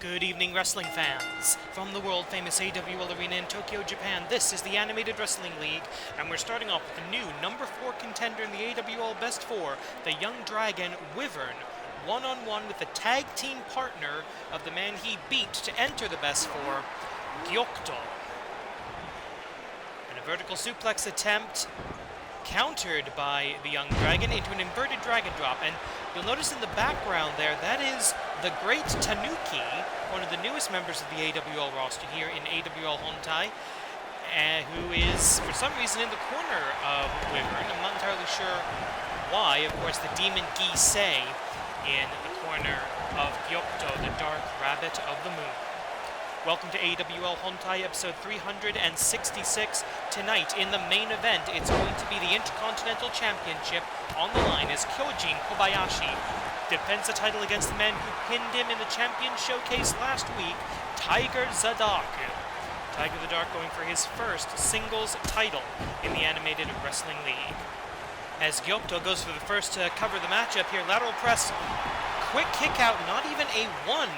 Good evening, wrestling fans. From the world-famous AWL Arena in Tokyo, Japan, this is the Animated Wrestling League, and we're starting off with the new number 4 contender in the AWL Best 4, the Young Dragon, Wyvern, one-on-one with the tag team partner of the man he beat to enter the Best 4, Gyokuto. And a vertical suplex attempt countered by the Young Dragon into an inverted dragon drop, and you'll notice in the background there, that is the Great Tanuki, one of the newest members of the AWL roster here in AWL Hontai, who is, for some reason, in the corner of Wyvern. I'm not entirely sure why. Of course, the Demon Gisei in the corner of Gyokuto, the Dark Rabbit of the Moon. Welcome to AWL Hontai episode 366. Tonight, in the main event, it's going to be the Intercontinental Championship on the line as Kyoujin Kobayashi defends the title against the man who pinned him in the Champion Showcase last week, Tiger the Dark. Tiger the Dark going for his first singles title in the Animated Wrestling League. As Gyokuto goes for the first to cover the matchup here, lateral press, quick kick out, not even a 1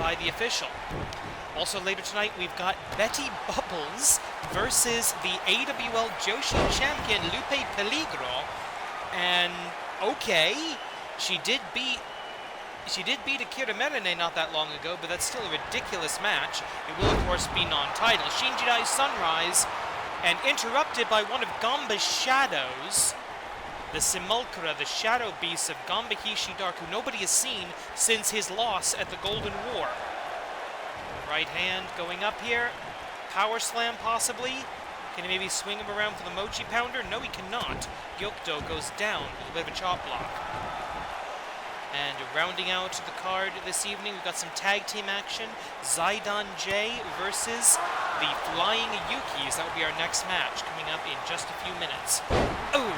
by the official. Also later tonight, we've got Betty Bubbles versus the AWL Joshi champion Lupe Peligro. And okay, she did beat Akira Merene not that long ago, but that's still a ridiculous match. It will, of course, be non-title. Shinjidai's Sunrise, and interrupted by one of Gamba's shadows, the Simulacra, the shadow beast of Gamba Hishi Dark, who nobody has seen since his loss at the Golden War. Right hand going up here. Power slam, possibly. Can he maybe swing him around for the Mochi Pounder? No, he cannot. Gyokuto goes down with a bit of a chop block. And rounding out the card this evening, we've got some tag team action. Zaidan J versus the Flying Yukis. That will be our next match, coming up in just a few minutes. Oh!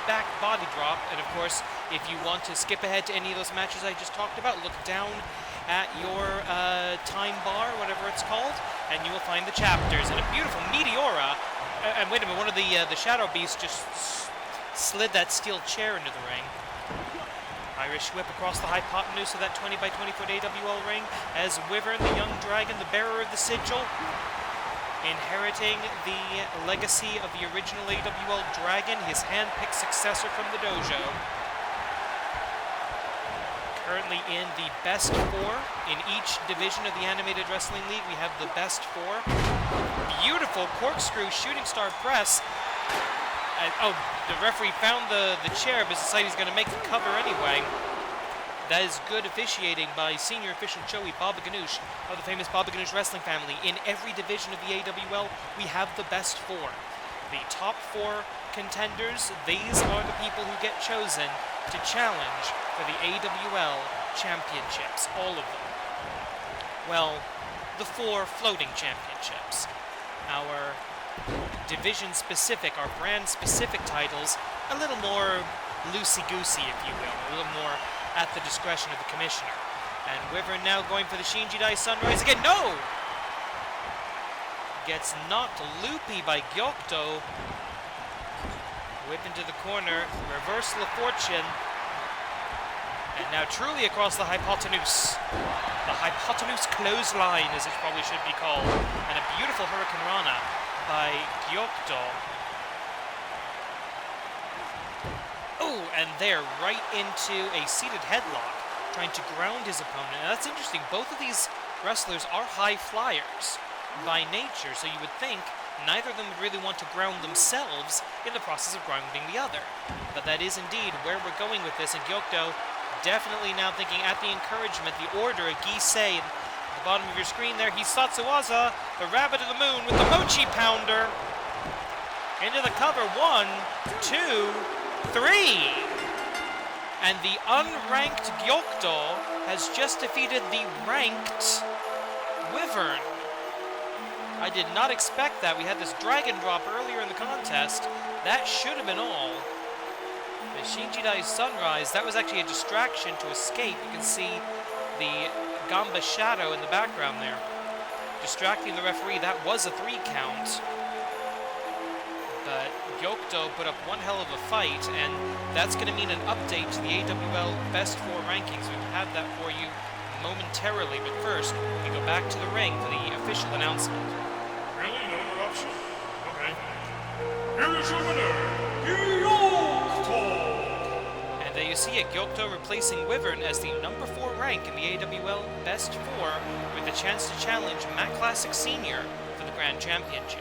Back body drop. And of course, if you want to skip ahead to any of those matches I just talked about, look down at your time bar, whatever it's called, and you will find the chapters. And a beautiful Meteora. And wait a minute, one of the Shadow Beasts just slid that steel chair into the ring. Irish whip across the hypotenuse of that 20 by 20 foot AWL ring as Wyvern, the Young Dragon, the bearer of the sigil, inheriting the legacy of the original AWL Dragon, his hand-picked successor from the dojo. Currently in the best 4 in each division of the Animated Wrestling League. We have the best 4. Beautiful corkscrew shooting star press. The referee found the chair, but decided he's going to make the cover anyway. That is good officiating by senior official Joey Baba Ganoush of the famous Baba Ganoush wrestling family. In every division of the AWL, we have the best 4. The top 4 contenders, these are the people who get chosen to challenge for the AWL championships, all of them. Well, the 4 floating championships. Our division-specific, our brand-specific titles, a little more loosey-goosey, if you will, a little more at the discretion of the commissioner. And Wyvern now going for the Shinjidai Sunrise again. No! Gets knocked loopy by Gyokuto. Whip into the corner, reversal of fortune. And now truly across the hypotenuse. The hypotenuse clothesline, as it probably should be called. And a beautiful Hurricane Rana by Gyokuto. Oh, and there, right into a seated headlock, trying to ground his opponent. Now that's interesting. Both of these wrestlers are high flyers by nature, so you would think neither of them would really want to ground themselves in the process of grounding the other. But that is indeed where we're going with this, and Gyokuto definitely now thinking at the encouragement, the order of Gisei at the bottom of your screen there. He's Satsuwaza, the Rabbit of the Moon with the Mochi Pounder. Into the cover, 1, 2, 3. And the unranked Gyokuto has just defeated the ranked Wyvern. I did not expect that. We had this dragon drop earlier in the contest. That should have been all. The Shinjidai's Sunrise, that was actually a distraction to escape. You can see the Gamba shadow in the background there. Distracting the referee, that was a 3 count. But Gyokuto put up one hell of a fight, and that's going to mean an update to the AWL Best 4 rankings. We will have that for you momentarily, but first, we go back to the ring for the official announcement. Really? No interruption? Okay. Here is your winner, Gyokuto! And there you see it, Gyokuto replacing Wyvern as the number 4 rank in the AWL Best 4 with the chance to challenge Mac Classic Senior for the Grand Championship.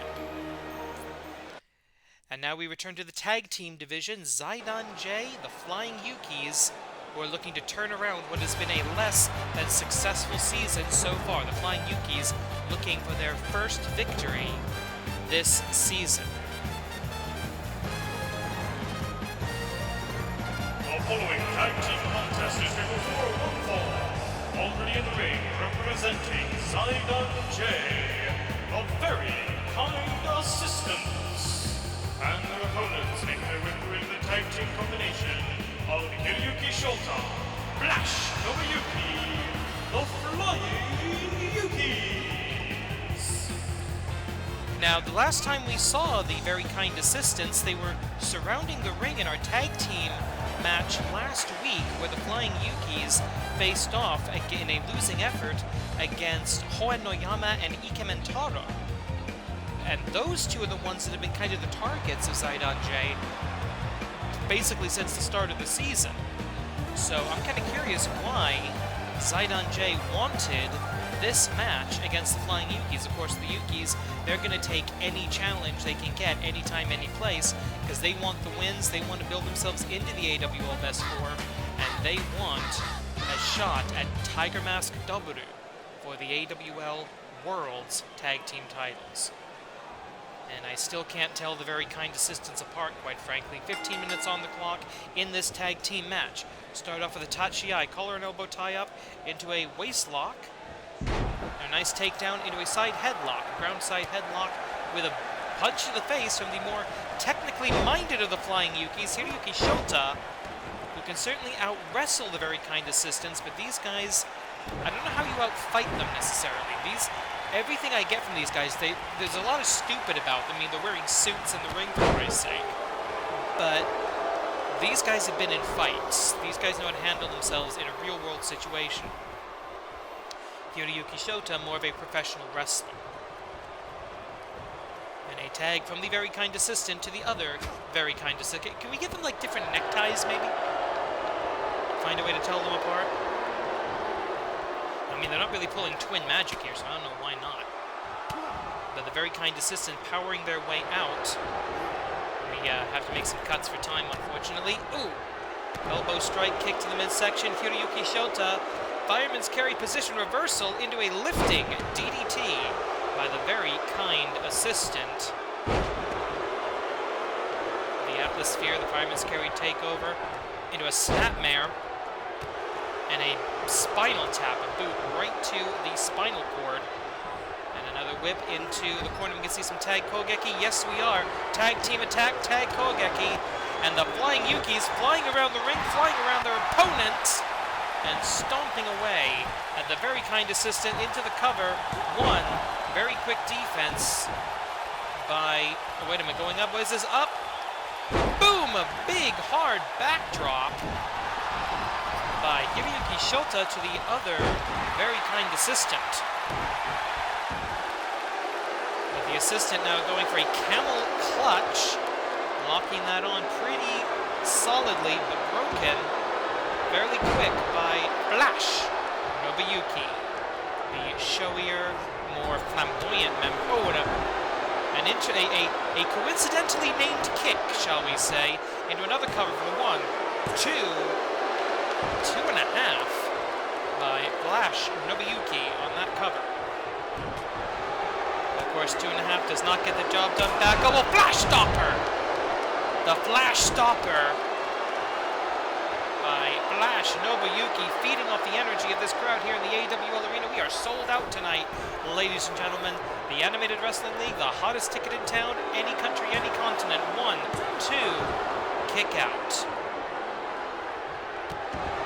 And now we return to the tag team division. Zaidan J, the Flying Yukis, who are looking to turn around what has been a less than successful season so far. The Flying Yukis looking for their first victory this season. The following tag team contest is scheduled for one fall. Already in the ring, representing Zaidan J, the very kind assistants. And their opponents make their way through the tag team combination of Hiroyuki Shota, Flash Nobuyuki, the Flying Yukis. Now, the last time we saw the very kind assistants, they were surrounding the ring in our tag team match last week, where the Flying Yukis faced off in a losing effort against Hoen Noyama and Ikementaro. And those two are the ones that have been kind of the targets of Zaidan J basically since the start of the season. So I'm kind of curious why Zaidan J wanted this match against the Flying Yukis. Of course, the Yukis, they're going to take any challenge they can get, anytime, any place, because they want the wins, they want to build themselves into the AWL Best 4, and they want a shot at Tiger Mask Doburu for the AWL World's Tag Team titles. And I still can't tell the very kind assistants apart, quite frankly. 15 minutes on the clock in this tag team match. Start off with a Tachiai, collar and elbow tie-up into a waist lock. A nice takedown into a side headlock, a ground side headlock with a punch to the face from the more technically minded of the Flying Yukis, Hiroyuki Shota, who can certainly out-wrestle the very kind assistants, but these guys, I don't know how you out-fight them necessarily. Everything I get from these guys, there's a lot of stupid about them. I mean, they're wearing suits in the ring, for Christ's sake. But these guys have been in fights. These guys know how to handle themselves in a real-world situation. Hiroyuki Shota, more of a professional wrestler. And a tag from the very kind assistant to the other very kind assistant. Can we give them, like, different neckties, maybe? Find a way to tell them apart? I mean, they're not really pulling twin magic here, so I don't know why not. But the very kind assistant powering their way out. We have to make some cuts for time, unfortunately. Ooh! Elbow strike, kick to the midsection. Hiroyuki Shota, fireman's carry position reversal into a lifting DDT by the very kind assistant. The atmosphere, the fireman's carry takeover into a snapmare. And a spinal tap, a boot right to the spinal cord. And another whip into the corner. We can see some tag Kogeki. Yes, we are. Tag team attack, tag Kogeki. And the Flying Yukis flying around the ring, flying around their opponents, and stomping away at the very kind assistant into the cover. One very quick defense by, oh, wait a minute, going up. What is this? Up. Boom! A big, hard backdrop by Hiroyuki Shota to the other very kind assistant. With the assistant now going for a camel clutch, locking that on pretty solidly, but broken fairly quick by Flash Nobuyuki, the showier, more flamboyant member. Oh, and a coincidentally named kick, shall we say, into another cover for the 1, 2, 2.5 by Flash Nobuyuki on that cover. Of course, 2.5 does not get the job done back. Oh, well, Flash Stopper! The Flash Stopper by Flash Nobuyuki, feeding off the energy of this crowd here in the AWL Arena. We are sold out tonight, ladies and gentlemen. The Animated Wrestling League, the hottest ticket in town, any country, any continent. 1, 2, kick out.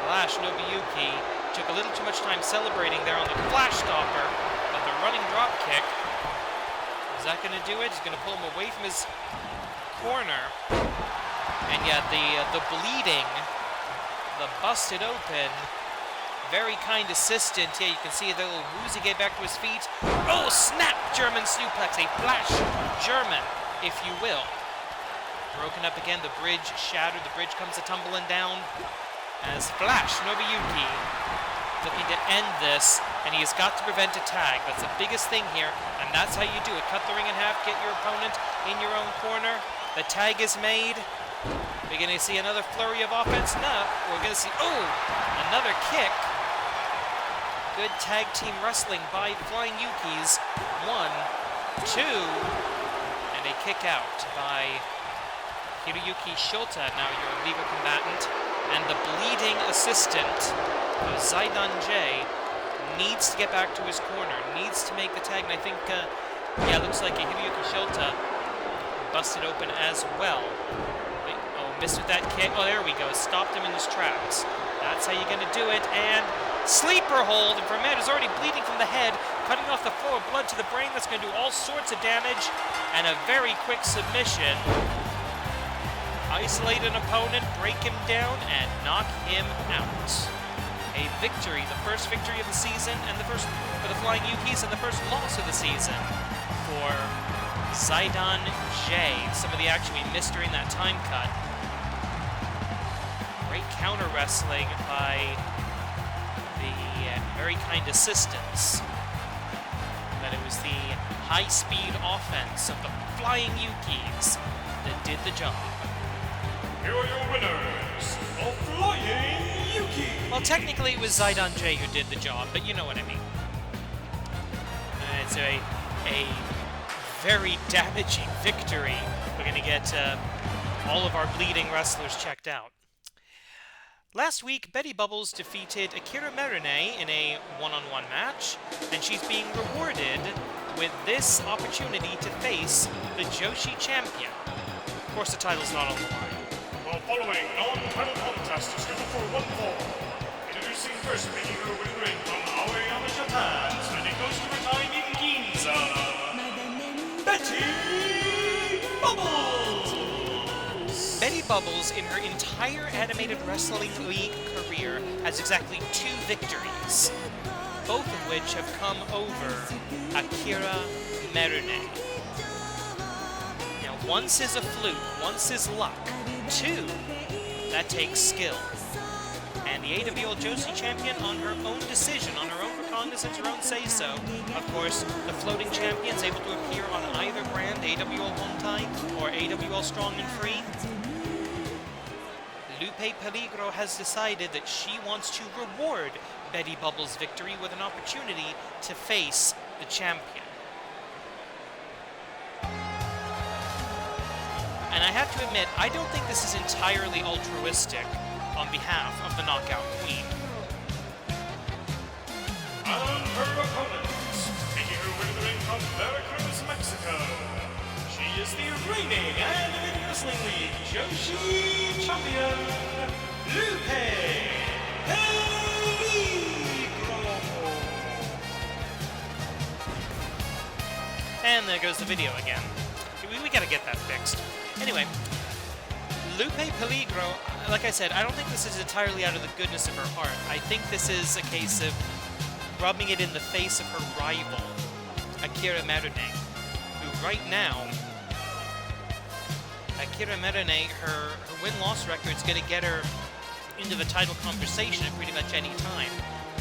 Flash Nobuyuki took a little too much time celebrating there on the Flash Stopper, but the running drop kick, is that going to do it? He's going to pull him away from his corner. And yet the bleeding, the busted open, very kind assistant. Yeah, you can see the little woozy get back to his feet. Oh, snap! German suplex, a flash German, if you will. Broken up again, the bridge shattered, the bridge comes tumbling down. As Flash Nobuyuki looking to end this, and he has got to prevent a tag. That's the biggest thing here, and that's how you do it. Cut the ring in half, get your opponent in your own corner. The tag is made. We're going to see another flurry of offense? No, we're going to see, oh, another kick. Good tag team wrestling by Flying Yukis. 1, 2, and a kick out by Hiroyuki Shota, now your legal combatant. And the bleeding assistant, Zaidan J, needs to get back to his corner, needs to make the tag, and I think, yeah, looks like a Hiroyuki Shota busted open as well. Oh, missed with that kick. Oh, there we go. Stopped him in his tracks. That's how you're going to do it. And sleeper hold. And for a man who's already bleeding from the head, cutting off the flow of blood to the brain, that's going to do all sorts of damage. And a very quick submission. Isolate an opponent, break him down, and knock him out. A victory, the first victory of the season, and the first for the Flying Yukis, and the first loss of the season for Zaidan J. Some of the action we missed during that time cut. Great counter wrestling by the very kind assistants. But it was the high-speed offense of the Flying Yukis that did the job. Here are your winners, the Flying Yukis. Well, technically it was Zaidan J who did the job, but you know what I mean. It's a very damaging victory. We're going to get all of our bleeding wrestlers checked out. Last week, Betty Bubbles defeated Akira Merune in a one-on-one match, and she's being rewarded with this opportunity to face the Joshi champion. Of course, the title's not on the line. The following non-title contest is scheduled for one fall. Introducing first Peligro with the ring from Aoyama, Japan, spending close to her time in Ginza, Betty Bubbles! Betty Bubbles, in her entire animated wrestling league career, has exactly 2 victories, both of which have come over Akira Merune. Now, once is a fluke, once is luck. 2, that takes skill. And the AWL Joshi champion, on her own decision, on her own recognizance, her own say-so. Of course, the floating champion's able to appear on either brand, AWL Hontai or AWL Strong and Free. Lupe Peligro has decided that she wants to reward Betty Bubbles' victory with an opportunity to face the champion. And I have to admit, I don't think this is entirely altruistic on behalf of the Knockout Queen. And her opponent, taking her way to the ring from Veracruz, Mexico. She is the reigning Animated Wrestling League Joshi champion, Lupe Peligro. And there goes the video again. We gotta get that fixed. Anyway, Lupe Peligro, like I said, I don't think this is entirely out of the goodness of her heart. I think this is a case of rubbing it in the face of her rival, Akira Merune, who right now, Akira Merune, her win-loss record is going to get her into the title conversation at pretty much any time.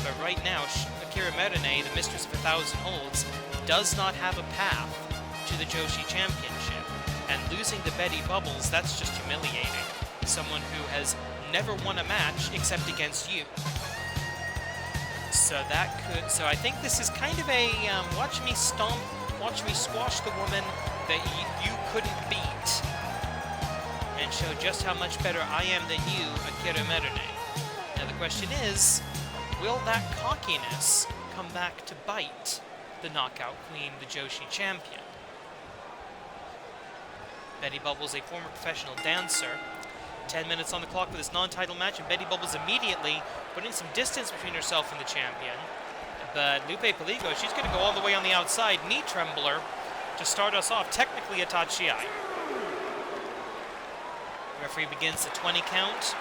But right now, Akira Merune, the mistress of 1,000 holds, does not have a path to the Joshi Championship. And losing to Betty Bubbles, that's just humiliating. Someone who has never won a match except against you. So I think this is kind of a watch me stomp, watch me squash the woman that you couldn't beat, and show just how much better I am than you, Akira Merune. Now the question is, will that cockiness come back to bite the Knockout Queen, the Joshi champion? Betty Bubbles, a former professional dancer. 10 minutes on the clock for this non-title match, and Betty Bubbles immediately putting some distance between herself and the champion. But Lupe Peligro, she's going to go all the way on the outside. Knee trembler to start us off. Technically a Tachiai. Referee begins the 20 count.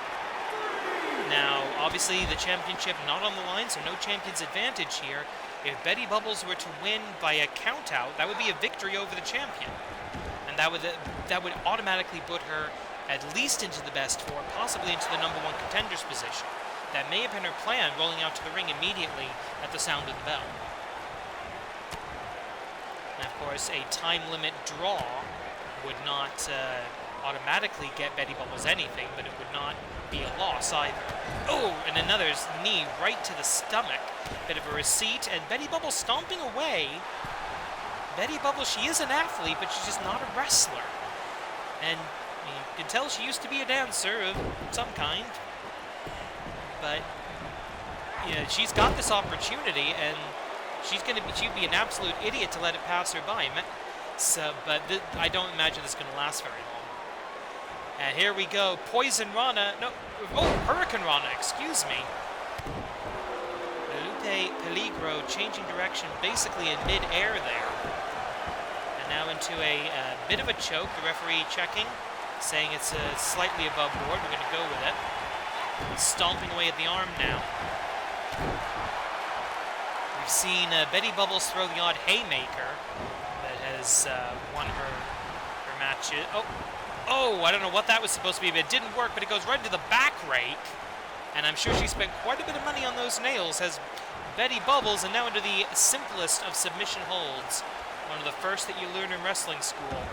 Now, obviously, the championship not on the line, so no champion's advantage here. If Betty Bubbles were to win by a count-out, that would be a victory over the champion. And that would automatically put her at least into the best four, possibly into the #1 contender's position. That may have been her plan, rolling out to the ring immediately at the sound of the bell. And of course, a time limit draw would not automatically get Betty Bubbles anything, but it would not be a loss either. Oh, and another knee right to the stomach. Bit of a receipt, and Betty Bubbles stomping away. Betty Bubbles, she is an athlete, but she's just not a wrestler. And you can tell she used to be a dancer of some kind. But yeah, she's got this opportunity, and she'd be an absolute idiot to let it pass her by. So, but I don't imagine this is going to last very long. And here we go, Poison Rana, no, oh, Hurricane Rana, excuse me. Lupe Peligro changing direction basically in mid-air there. And now into a bit of a choke, the referee checking, saying it's slightly above board, we're going to go with it. Stomping away at the arm now. We've seen Betty Bubbles throw the odd haymaker that has won her matches. Oh, I don't know what that was supposed to be, but it didn't work, but it goes right into the back rake. And I'm sure she spent quite a bit of money on those nails, as Betty Bubbles, and now into the simplest of submission holds. One of the first that you learn in wrestling school.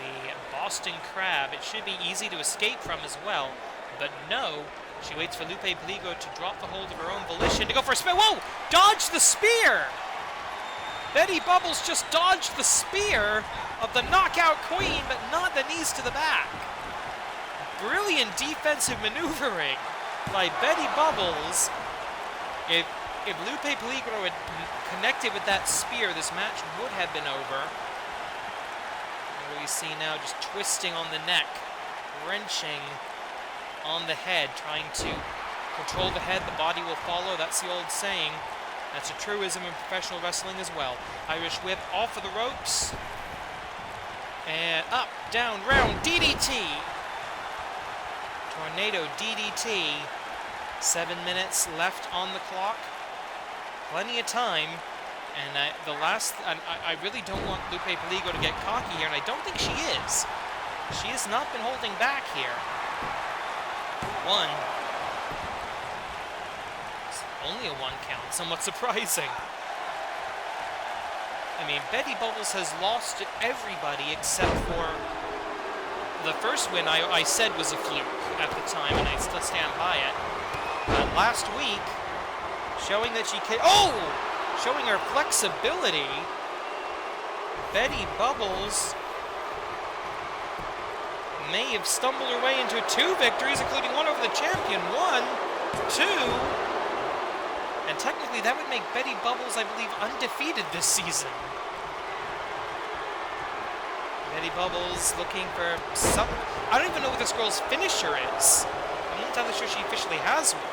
The Boston Crab. It should be easy to escape from as well, but no. She waits for Lupe Peligro to drop the hold of her own volition to go for a spin. Whoa! Dodge the spear! Betty Bubbles just dodged the spear of the knockout queen, but not the knees to the back. Brilliant defensive maneuvering by Betty Bubbles. If Lupe Peligro had connected with that spear, this match would have been over. What do we see now? Just twisting on the neck, wrenching on the head, trying to control the head. The body will follow. That's the old saying. That's a truism in professional wrestling as well. Irish whip off of the ropes. And up, down, round, DDT. Tornado DDT. 7 minutes left on the clock. Plenty of time. And I really don't want Lupe Peligro to get cocky here, and I don't think she is. She has not been holding back here. One. Only a 1 count, somewhat surprising. I mean, Betty Bubbles has lost to everybody except for the first win I said was a fluke at the time, and I still stand by it. But last week, showing that she can, showing her flexibility, Betty Bubbles may have stumbled her way into 2 victories, including one over the champion. 1, 2. And technically, that would make Betty Bubbles, I believe, undefeated this season. Betty Bubbles looking for some... I don't even know what this girl's finisher is. I'm not entirely sure she officially has one.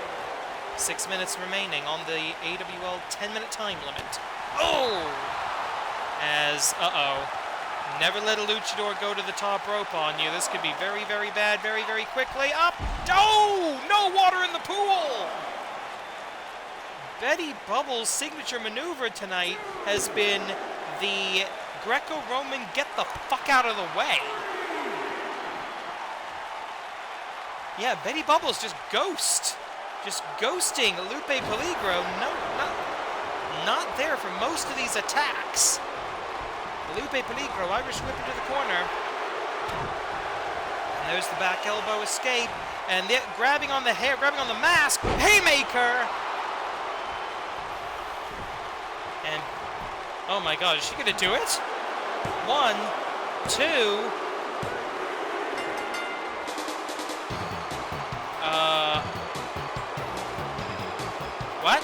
6 minutes remaining on the AWL 10-minute time limit. Never let a luchador go to the top rope on you. This could be very, very bad very, very quickly. Up! No water in the pool! Betty Bubbles' signature maneuver tonight has been the Greco-Roman get the fuck out of the way. Yeah, Betty Bubbles just ghosting Lupe Peligro. No, not there for most of these attacks. Lupe Peligro, Irish whip into the corner. And there's the back elbow escape. And grabbing on the hair, grabbing on the mask. Haymaker! And, oh my God, is she gonna do it? 1, 2. What?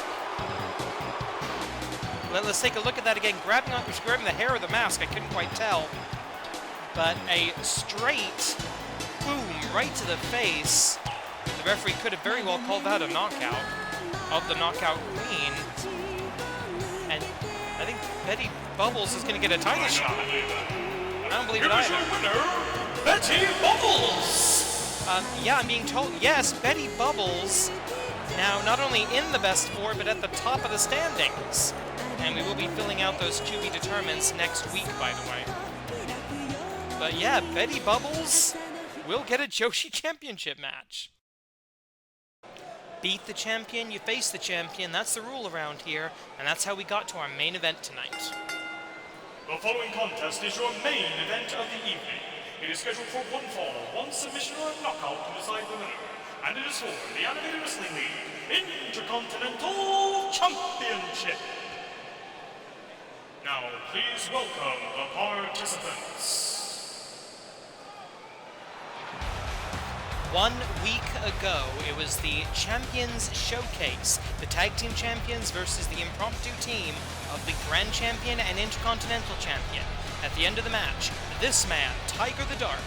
Let's take a look at that again. Grabbing the hair of the mask, I couldn't quite tell. But a straight boom right to the face. The referee could have very well called that a knockout of the knockout queen. And I think Betty Bubbles is going to get a title shot. I don't believe it either. Betty Bubbles! Yeah, I'm being told, yes, Betty Bubbles, now not only in the best four, but at the top of the standings. And we will be filling out those to be determineds next week, by the way. But yeah, Betty Bubbles will get a Joshi Championship match. Beat the champion, you face the champion. That's the rule around here, and that's how we got to our main event tonight. The following contest is your main event of the evening. It is scheduled for one fall, one submission or a knockout to decide the winner. And it is for the Animated Wrestling League Intercontinental Championship. Now, please welcome the participants. 1 week ago, it was the Champions Showcase, the Tag Team Champions versus the impromptu team of the Grand Champion and Intercontinental Champion. At the end of the match, this man, Tiger the Dark,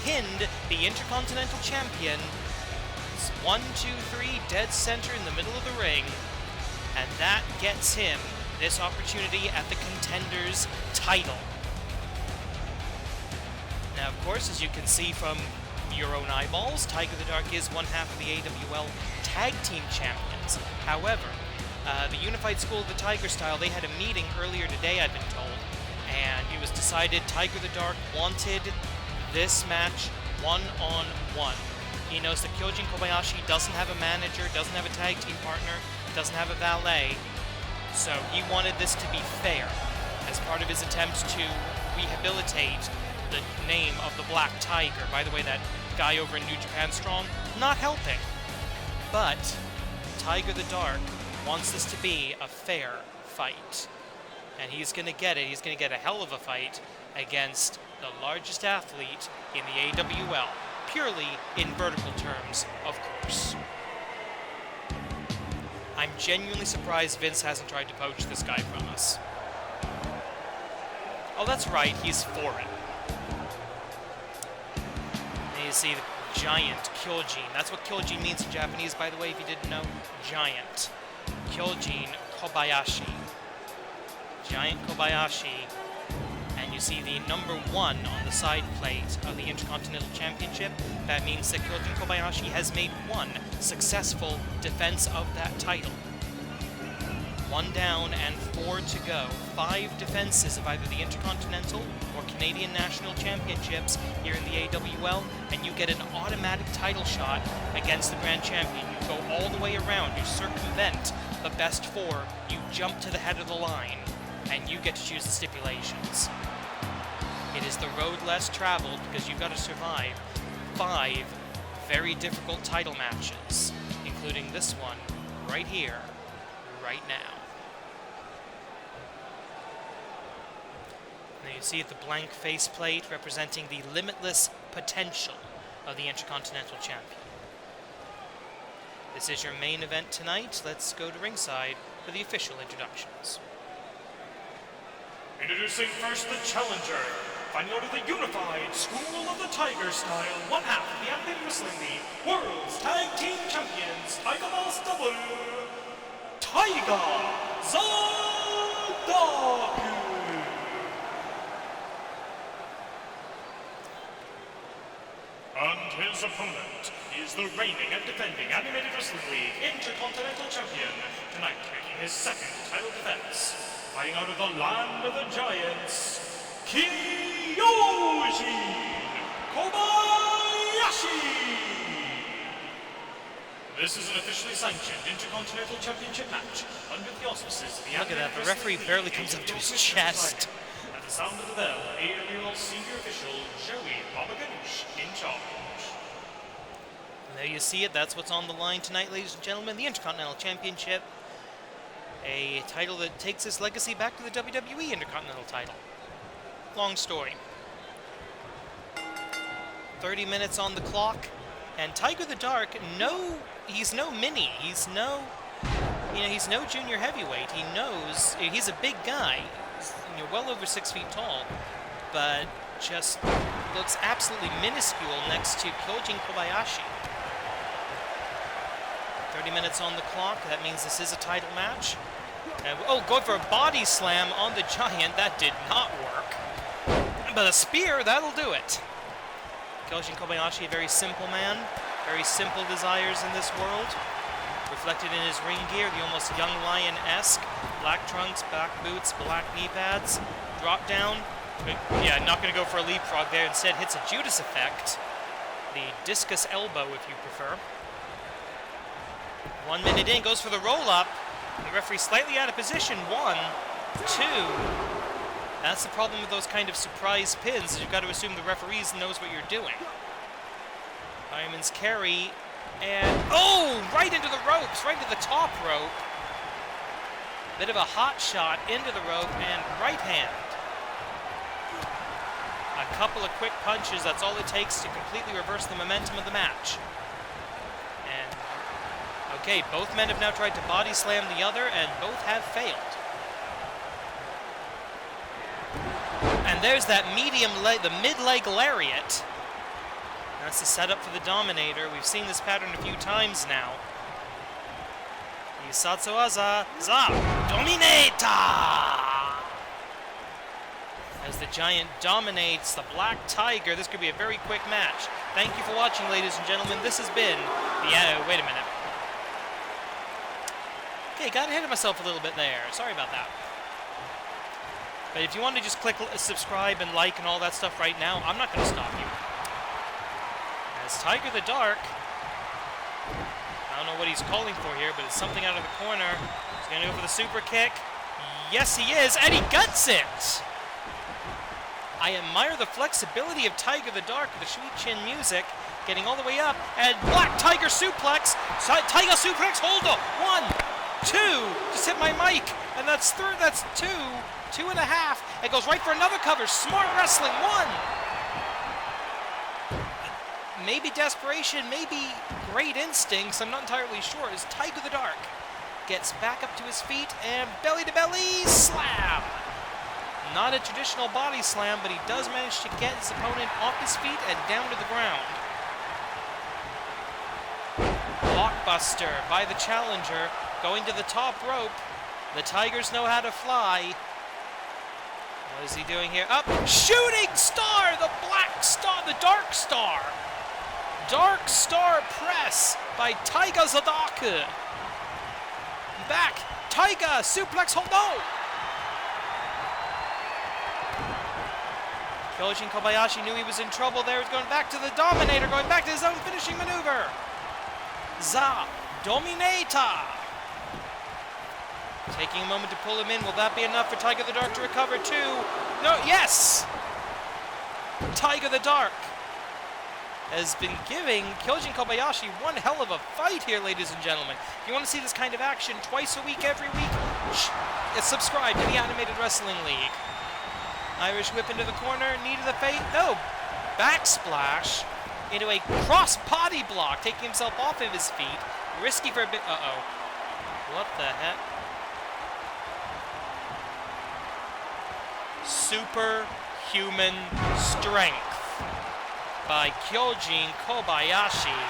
pinned the Intercontinental Champion. It's 1, 2, 3, dead center in the middle of the ring, and that gets him this opportunity at the Contenders title. Now, of course, as you can see from your own eyeballs, Tiger the Dark is one half of the AWL Tag Team Champions. However, the Unified School of the Tiger Style, they had a meeting earlier today, I've been told, and it was decided Tiger the Dark wanted this match one-on-one. He knows that Kyoujin Kobayashi doesn't have a manager, doesn't have a tag team partner, doesn't have a valet, so he wanted this to be fair as part of his attempt to rehabilitate the name of the Black Tiger. By the way, that guy over in New Japan Strong, not helping. But Tiger the Dark wants this to be a fair fight. And he's going to get it. He's going to get a hell of a fight against the largest athlete in the AWL. Purely in vertical terms, of course. I'm genuinely surprised Vince hasn't tried to poach this guy from us. Oh, that's right, he's foreign. And you see the giant Kyoujin. That's what Kyoujin means in Japanese, by the way, if you didn't know. Giant. Kyoujin Kobayashi. Giant Kobayashi. And you see the number 1 on the side plate of the Intercontinental Championship. That means that Kyoujin Kobayashi has made 1 successful defense of that title. 1 down and 4 to go. 5 defenses of either the Intercontinental or Canadian National Championships here in the AWL, and you get an automatic title shot against the Grand Champion. You go all the way around, you circumvent the best 4, you jump to the head of the line, and you get to choose the stipulations. It is the road less traveled because you've got to survive 5 very difficult title matches, including this one right here, right now. Now you see the blank faceplate representing the limitless potential of the Intercontinental Champion. This is your main event tonight. Let's go to ringside for the official introductions. Introducing first the challenger, fighting out of the Unified School of the Tiger Style, one half of the Animated Wrestling League World's Tag Team Champions, Tiger Mask Double, Tiger Zaidan. And his opponent is the reigning and defending Animated Wrestling League Intercontinental Champion, tonight making his 2nd title defense. Fighting out of the land of the giants, Kyoujin Kobayashi! This is an officially sanctioned Intercontinental Championship match under the auspices of the Look at that, the referee barely comes up to his chest. At the sound of the bell, AWL senior official Joey Babaganoush in charge. And there you see it, that's what's on the line tonight, ladies and gentlemen, the Intercontinental Championship. A title that takes its legacy back to the WWE Intercontinental title. Long story. 30 minutes on the clock, and Tiger the Dark, he's no mini, he's no junior heavyweight. He knows, he's a big guy, you're well over 6 feet tall, but just looks absolutely minuscule next to Kyoujin Kobayashi. 30 minutes on the clock, that means this is a title match. Going for a body slam on the giant, that did not work. But a spear, that'll do it. Kyoujin Kobayashi, a very simple man. Very simple desires in this world. Reflected in his ring gear, the almost Young Lion-esque. Black trunks, black boots, black knee pads. Drop down. Yeah, not going to go for a leapfrog there. Instead hits a Judas effect. The discus elbow, if you prefer. 1 minute in, goes for the roll-up. The referee slightly out of position. 1, 2. That's the problem with those kind of surprise pins, is you've got to assume the referee knows what you're doing. Fireman's carry, and oh! Right into the ropes, right into the top rope. Bit of a hot shot into the rope, and right hand. A couple of quick punches, that's all it takes to completely reverse the momentum of the match. And, okay, both men have now tried to body slam the other, and both have failed. And there's that medium leg, the mid-leg lariat. That's the setup for the Dominator. We've seen this pattern a few times now. Yusatsu Aza, Za, Dominator! As the Giant dominates the Black Tiger, this could be a very quick match. Thank you for watching, ladies and gentlemen. This has been the... wait a minute. Okay, got ahead of myself a little bit there. Sorry about that. But if you want to just click subscribe and like and all that stuff right now, I'm not going to stop you. As Tiger the Dark, I don't know what he's calling for here, but it's something out of the corner. He's going to go for the super kick. Yes, he is, and he guts it! I admire the flexibility of Tiger the Dark with the Sweet Chin music, getting all the way up, and Black Tiger suplex! Tiger suplex, hold up! 1, 2, just hit my mic, and that's 2, 2.5, it goes right for another cover, smart wrestling, 1! Maybe desperation, maybe great instincts, I'm not entirely sure, as Tiger the Dark gets back up to his feet and belly-to-belly slam! Not a traditional body slam, but he does manage to get his opponent off his feet and down to the ground. Blockbuster by the challenger, going to the top rope. The Tigers know how to fly. What is he doing here? Up, shooting star, the Black Star, the Dark Star. Dark Star press by Taiga Zadaku. Back, Taiga, suplex, hold, no! Kyoujin Kobayashi knew he was in trouble there. He's going back to the Dominator, going back to his own finishing maneuver. Za, Dominator. Taking a moment to pull him in. Will that be enough for Tiger the Dark to recover too? No, yes! Tiger the Dark has been giving Kyoujin Kobayashi one hell of a fight here, ladies and gentlemen. If you want to see this kind of action twice a week, every week, subscribe to the Animated Wrestling League. Irish whip into the corner, knee to the face, no! Backsplash into a cross body block, taking himself off of his feet. Risky for a bit, uh-oh. What the heck? Superhuman strength by Kyoujin Kobayashi.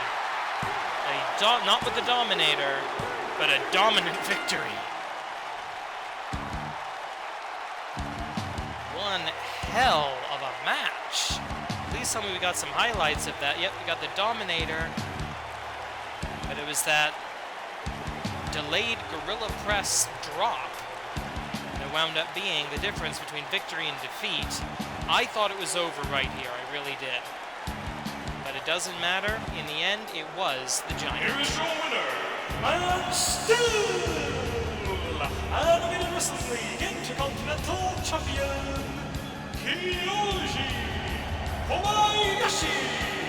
Not with the Dominator, but a dominant victory. One hell of a match. Please tell me we got some highlights of that. Yep, we got the Dominator, but it was that delayed gorilla press drop that wound up being the difference between victory and defeat. I thought it was over right here, I really did. But it doesn't matter. In the end, it was the Giant. Here is your winner, and still Animated Wrestling League Intercontinental Champion, Kyoujin Kobayashi!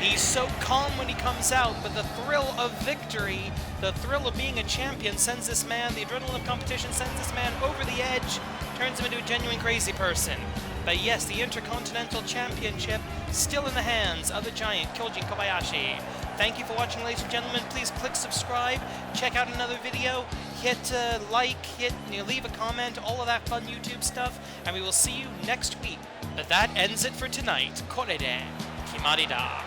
He's so calm when he comes out, but the thrill of victory, the thrill of being a champion sends this man, the adrenaline of competition sends this man over the edge, turns him into a genuine crazy person. But yes, the Intercontinental Championship still in the hands of the Giant, Kyoujin Kobayashi. Thank you for watching, ladies and gentlemen. Please click subscribe, check out another video, hit like, leave a comment, all of that fun YouTube stuff, and we will see you next week. But that ends it for tonight. Korede, Kimarida.